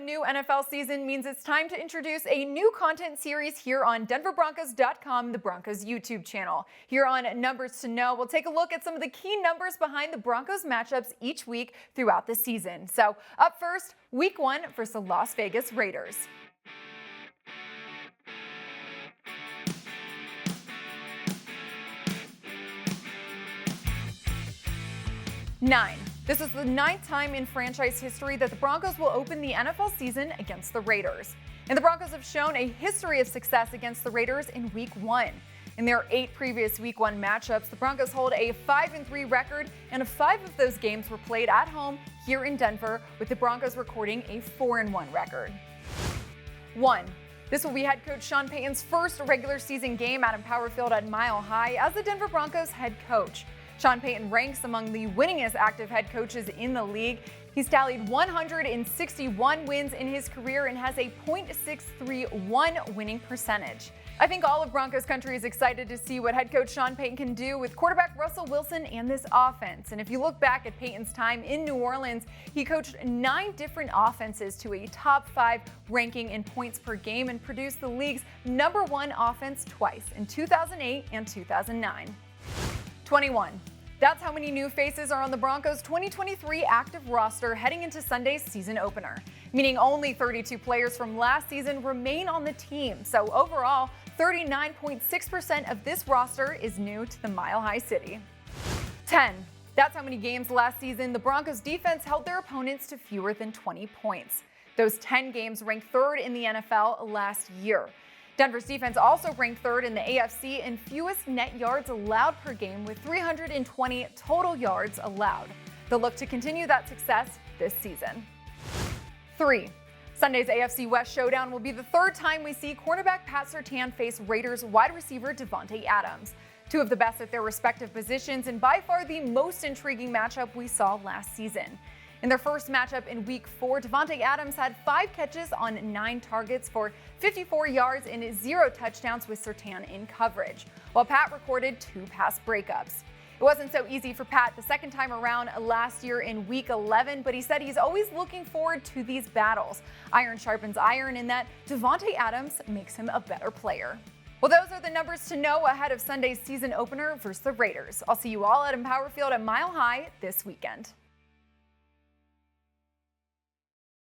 of a new NFL season means it's time to introduce a new content series here on DenverBroncos.com, the Broncos YouTube channel. Here on Numbers to Know, we'll take a look at some of the key numbers behind the Broncos matchups each week throughout the season. So up first, Week 1 versus the Las Vegas Raiders. 9. This is the 9th time in franchise history that the Broncos will open the NFL season against the Raiders. And the Broncos have shown a history of success against the Raiders in Week 1. In their 8 previous Week 1 matchups, the Broncos hold a 5-3 record, and 5 of those games were played at home here in Denver, with the Broncos recording a 4-1 record. 1. This will be head coach Sean Payton's first regular season game at Empower Field at Mile High as the Denver Broncos head coach. Sean Payton ranks among the winningest active head coaches in the league. He's tallied 161 wins in his career and has a .631 winning percentage. I think all of Broncos country is excited to see what head coach Sean Payton can do with quarterback Russell Wilson and this offense. And if you look back at Payton's time in New Orleans, he coached 9 different offenses to a top 5 ranking in points per game and produced the league's #1 offense twice in 2008 and 2009. 21. That's how many new faces are on the Broncos' 2023 active roster heading into Sunday's season opener, meaning only 32 players from last season remain on the team. So overall, 39.6% of this roster is new to the Mile High City. 10. That's how many games last season the Broncos defense held their opponents to fewer than 20 points. Those 10 games ranked 3rd in the NFL last year. Denver's defense also ranked 3rd in the AFC in fewest net yards allowed per game, with 320 total yards allowed. They'll look to continue that success this season. 3. Sunday's AFC West showdown will be the 3rd time we see cornerback Pat Surtain face Raiders wide receiver Davante Adams. 2 of the best at their respective positions, and by far the most intriguing matchup we saw last season. In their first matchup in Week 4, Davante Adams had 5 catches on 9 targets for 54 yards and 0 touchdowns with Surtain in coverage, while Pat recorded 2 pass breakups. It wasn't so easy for Pat the second time around last year in Week 11, but he said he's always looking forward to these battles. Iron sharpens iron, in that Davante Adams makes him a better player. Well, those are the numbers to know ahead of Sunday's season opener versus the Raiders. I'll see you all at Empower Field at Mile High this weekend.